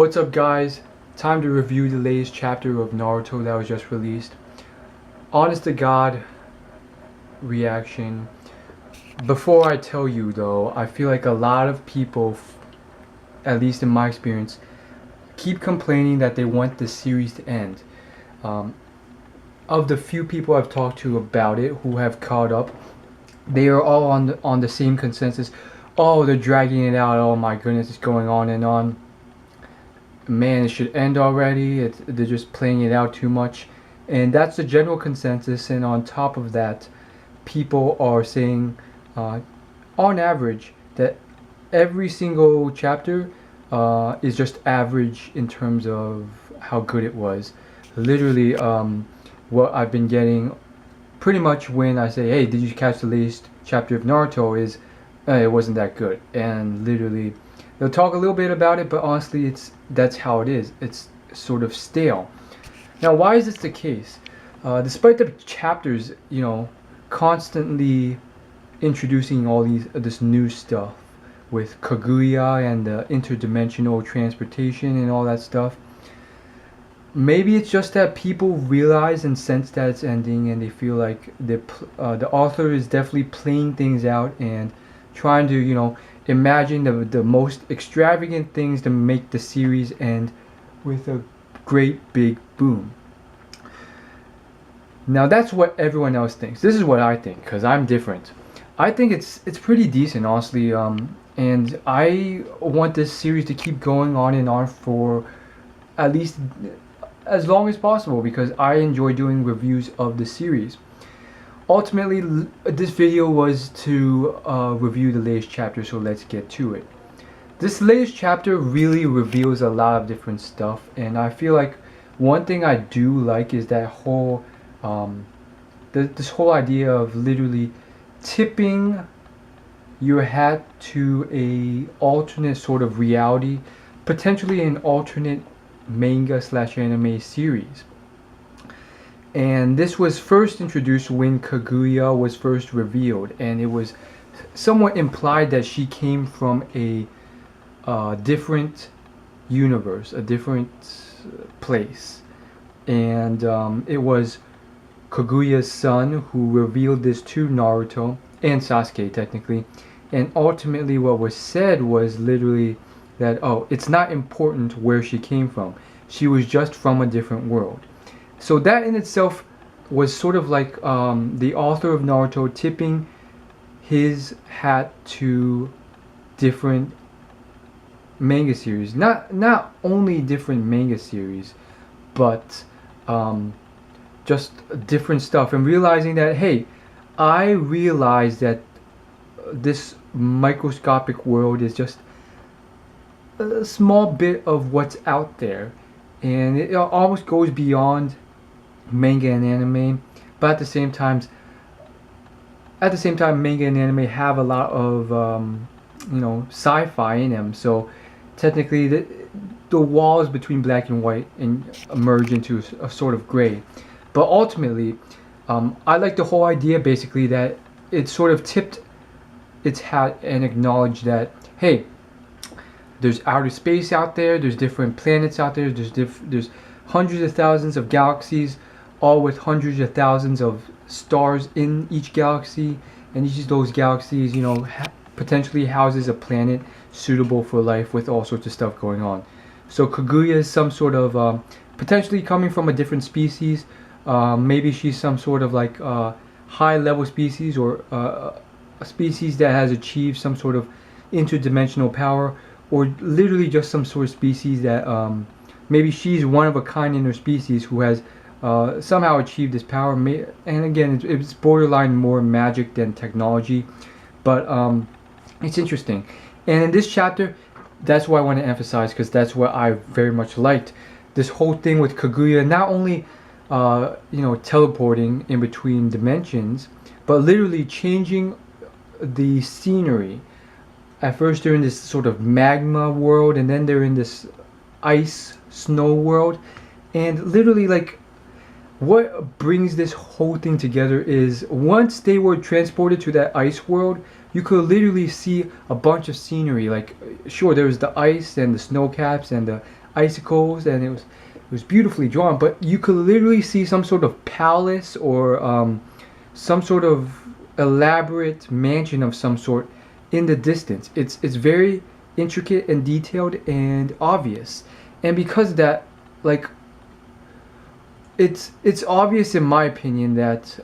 What's up, guys? Time to review the latest chapter of Naruto that was just released. Honest to God reaction. Before I tell you though, I feel like a lot of people, at least in my experience, keep complaining that they want the series to end. Of the few people I've talked to about it who have caught up, they are all on the same consensus. Oh, they're dragging it out. Oh my goodness, it's going on and on. Man, it should end already. They're just playing it out too much. And that's the general consensus. And on top of that, people are saying, on average, that every single chapter is just average in terms of how good it was. Literally, what I've been getting pretty much when I say, hey, did you catch the latest chapter of Naruto, is it wasn't that good. And literally, they'll talk a little bit about it, but honestly, that's how it is. It's sort of stale. Now, why is this the case? Despite the chapters, constantly introducing all this new stuff with Kaguya and the interdimensional transportation and all that stuff, maybe it's just that people realize and sense that it's ending, and they feel like the author is definitely playing things out and trying to, imagine the most extravagant things to make the series end with a great big boom. Now that's what everyone else thinks. This is what I think, because I'm different. I think it's pretty decent, honestly, and I want this series to keep going on and on for at least as long as possible, because I enjoy doing reviews of the series. Ultimately, this video was to review the latest chapter, so let's get to it. This latest chapter really reveals a lot of different stuff, and I feel like one thing I do like is that whole this whole idea of literally tipping your hat to a alternate sort of reality, potentially an alternate manga / anime series. And this was first introduced when Kaguya was first revealed, and it was somewhat implied that she came from a different universe, a different place. And it was Kaguya's son who revealed this to Naruto and Sasuke, technically. And ultimately what was said was literally that, oh, it's not important where she came from. She was just from a different world. So that in itself was sort of like the author of Naruto tipping his hat to different manga series. Not only different manga series, but just different stuff. And realizing that, hey, I realize that this microscopic world is just a small bit of what's out there. And it almost goes beyond manga and anime, but at the same time manga and anime have a lot of sci-fi in them, so technically the walls between black and white merge into a sort of gray. But ultimately, I like the whole idea, basically, that it sort of tipped its hat and acknowledged that, hey, there's outer space out there, there's different planets out there, there's hundreds of thousands of galaxies, all with hundreds of thousands of stars in each galaxy, and each of those galaxies, potentially houses a planet suitable for life with all sorts of stuff going on. So Kaguya is some sort of potentially coming from a different species. Maybe she's some sort of like high level species, or a species that has achieved some sort of interdimensional power, or literally just some sort of species that maybe she's one of a kind in her species who has somehow achieved this power. And again, it's borderline more magic than technology, but it's interesting. And in this chapter, that's what I want to emphasize, because that's what I very much liked. This whole thing with Kaguya not only teleporting in between dimensions, but literally changing the scenery. At first they're in this sort of magma world, and then they're in this ice snow world. And literally, like, what brings this whole thing together is once they were transported to that ice world, you could literally see a bunch of scenery. Like, sure, there was the ice and the snow caps and the icicles, and it was beautifully drawn. But you could literally see some sort of palace or some sort of elaborate mansion of some sort in the distance. It's very intricate and detailed and obvious, and because of that, like it's obvious in my opinion that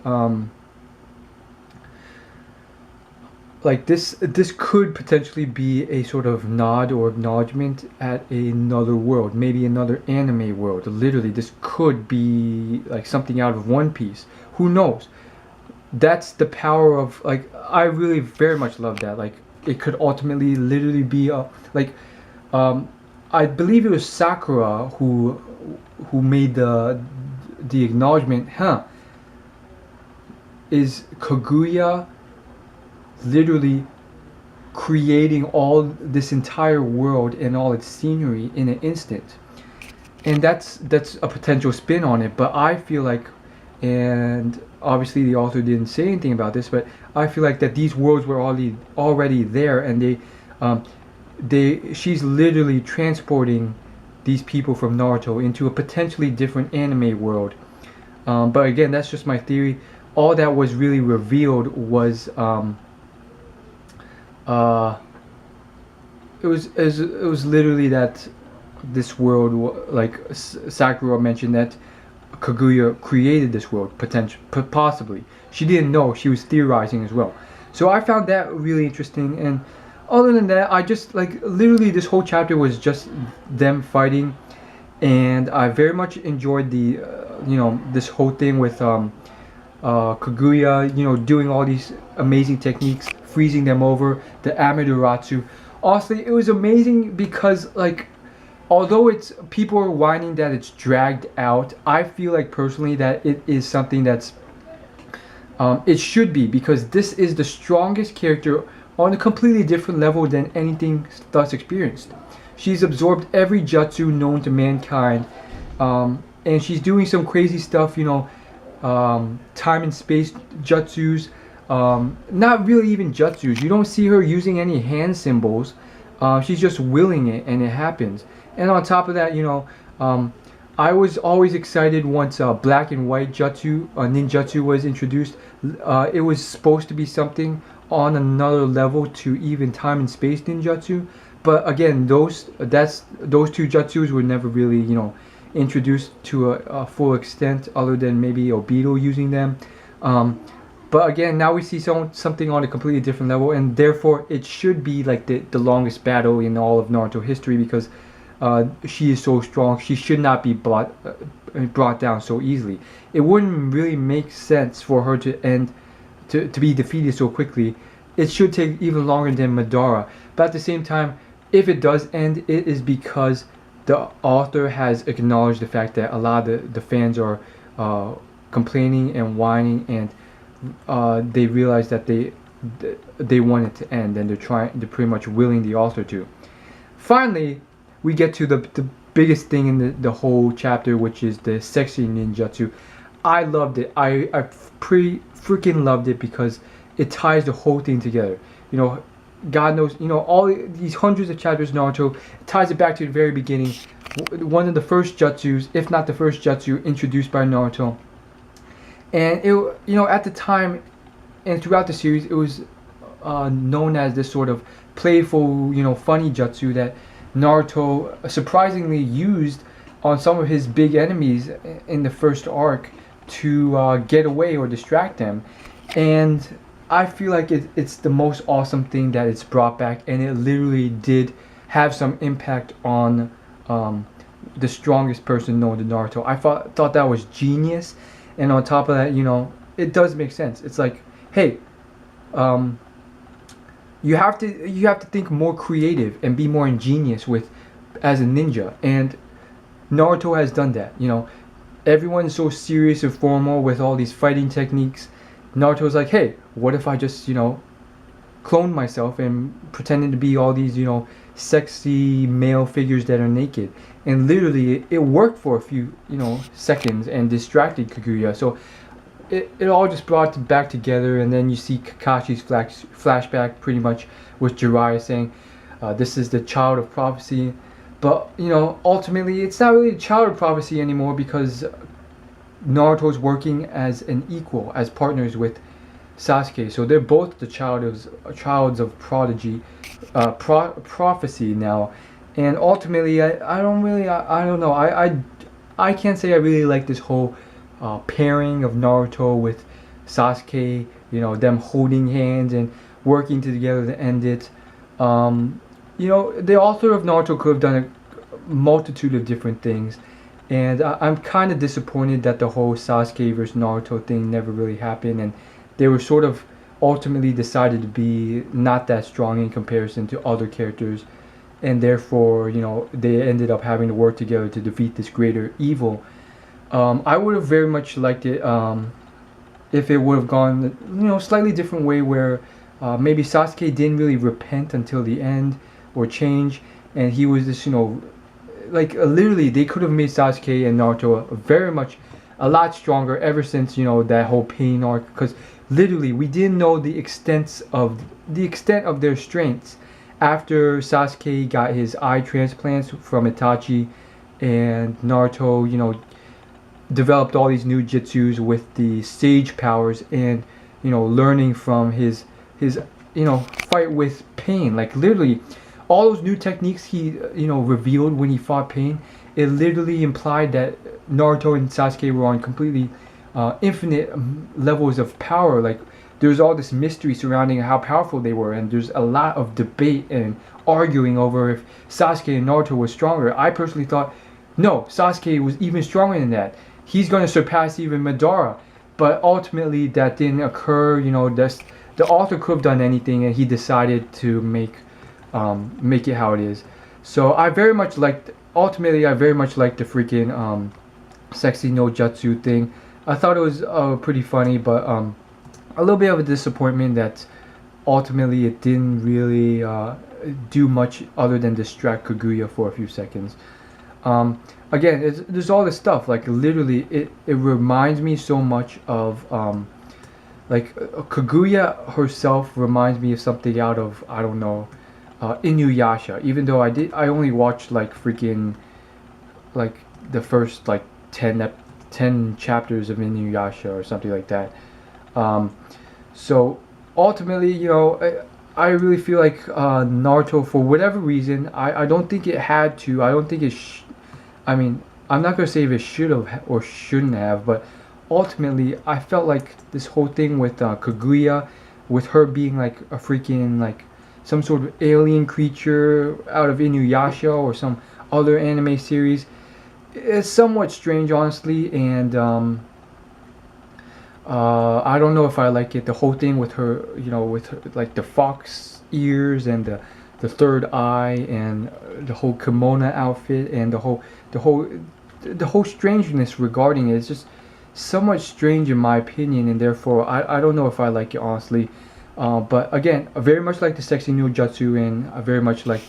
like this could potentially be a sort of nod or acknowledgement at another world, maybe another anime world. Literally, this could be like something out of One Piece. Who knows? That's the power of, like, I really very much love that. Like, it could ultimately literally be a like I believe it was Sakura who made the acknowledgement, is Kaguya literally creating all this entire world and all its scenery in an instant. And that's a potential spin on it, but I feel like, and obviously the author didn't say anything about this, but I feel like that these worlds were already there, and she's literally transporting these people from Naruto into a potentially different anime world. But again, that's just my theory. All that was really revealed was it was literally that this world, like Sakura mentioned, that Kaguya created this world, possibly. She didn't know, she was theorizing as well. So I found that really interesting, and other than that, I just, like, literally this whole chapter was just them fighting, and I very much enjoyed the this whole thing with Kaguya, doing all these amazing techniques, freezing them over, the Amaterasu. Honestly, it was amazing because, like, although people are whining that it's dragged out, I feel like personally that it is something that's it should be, because this is the strongest character on a completely different level than anything thus experienced. She's absorbed every jutsu known to mankind, and she's doing some crazy stuff, time and space jutsus, not really even jutsus. You don't see her using any hand symbols. She's just willing it, and it happens. And on top of that, I was always excited once black and white jutsu, ninjutsu, was introduced. It was supposed to be something on another level to even time and space ninjutsu. But again, those two jutsus were never really, introduced to a full extent, other than maybe Obito using them. But again, now we see something on a completely different level, and therefore it should be like the longest battle in all of Naruto history, because she is so strong. She should not be brought down so easily. It wouldn't really make sense for her to be defeated so quickly. It should take even longer than Madara. But at the same time, if it does end, it is because the author has acknowledged the fact that a lot of the fans are complaining and whining, and they realize that they want it to end, and they're pretty much willing the author to. Finally, we get to the biggest thing in the whole chapter, which is the sexy ninjutsu. I loved it. I freaking loved it, because it ties the whole thing together. God knows, all these hundreds of chapters of Naruto, ties it back to the very beginning. One of the first jutsus, if not the first jutsu, introduced by Naruto. And it, at the time and throughout the series, it was known as this sort of playful, funny jutsu that Naruto surprisingly used on some of his big enemies in the first arc to get away or distract them. And I feel like it's the most awesome thing that it's brought back, and it literally did have some impact on the strongest person known to Naruto. I thought that was genius, and on top of that, it does make sense. It's like, hey, you have to think more creative and be more ingenious as a ninja, and Naruto has done that. Everyone's so serious and formal with all these fighting techniques. Naruto's like, hey, what if I just, clone myself and pretending to be all these, sexy male figures that are naked? And literally, it worked for a few, seconds and distracted Kaguya. So it all just brought it back together, and then you see Kakashi's flashback pretty much with Jiraiya saying, this is the child of prophecy. But ultimately, it's not really a child prophecy anymore because Naruto's working as an equal, as partners with Sasuke. So they're both the childs of prodigy, prophecy now. And ultimately, I don't really, I don't know. I can't say I really like this whole pairing of Naruto with Sasuke. Them holding hands and working together to end it. The author of Naruto could have done a multitude of different things. And I'm kind of disappointed that the whole Sasuke versus Naruto thing never really happened, and they were sort of ultimately decided to be not that strong in comparison to other characters, and therefore, they ended up having to work together to defeat this greater evil. I would have very much liked it if it would have gone, slightly different way where maybe Sasuke didn't really repent until the end or change, and he was this, like literally they could have made Sasuke and Naruto very much a lot stronger ever since that whole pain arc, because literally we didn't know the extent of their strengths after Sasuke got his eye transplants from Itachi, and Naruto developed all these new jutsus with the sage powers, and learning from his fight with pain. Like literally all those new techniques he revealed when he fought pain, it literally implied that Naruto and Sasuke were on completely infinite levels of power. Like there's all this mystery surrounding how powerful they were, and there's a lot of debate and arguing over if Sasuke and Naruto were stronger. I personally thought no, Sasuke was even stronger than that. He's going to surpass even Madara, but ultimately that didn't occur. The author could have done anything, and he decided to make it how it is. So I very much liked. Ultimately, I very much liked the freaking sexy no jutsu thing. I thought it was pretty funny, but a little bit of a disappointment that ultimately it didn't really do much other than distract Kaguya for a few seconds. Again, there's all this stuff. Like literally, it reminds me so much of like Kaguya herself reminds me of something out of, I don't know, Inuyasha. Even though I only watched like freaking like the first like 10 chapters of Inuyasha or something like that. So ultimately, I really feel like Naruto, for whatever reason, I don't think it had to. I don't think it. I mean, I'm not gonna say if it should have or shouldn't have, but ultimately, I felt like this whole thing with Kaguya, with her being like a freaking like some sort of alien creature out of Inuyasha or some other anime series, is somewhat strange, honestly, and I don't know if I like it. The whole thing with her, with her, like the fox ears and the third eye and the whole kimono outfit and the whole strangeness regarding it is just somewhat strange in my opinion, and therefore I don't know if I like it, honestly. But again, I very much like the sexy no jutsu, and I very much like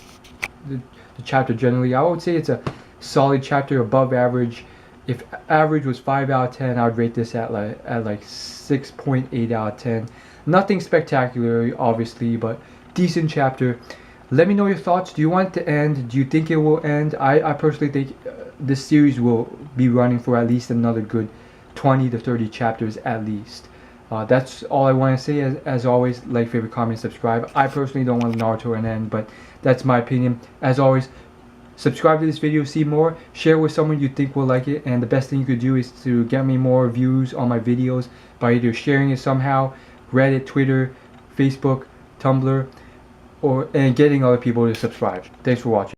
the chapter generally. I would say it's a solid chapter, above average. If average was 5 out of 10, I would rate this at like 6.8 out of 10. Nothing spectacular, obviously, but decent chapter. Let me know your thoughts. Do you want it to end? Do you think it will end? I personally think this series will be running for at least another good 20 to 30 chapters at least. That's all I want to say. As always, like, favorite, comment, subscribe. I personally don't want Naruto to end, but that's my opinion. As always, subscribe to this video, see more, share with someone you think will like it, and the best thing you could do is to get me more views on my videos by either sharing it somehow, Reddit, Twitter, Facebook, Tumblr, and getting other people to subscribe. Thanks for watching.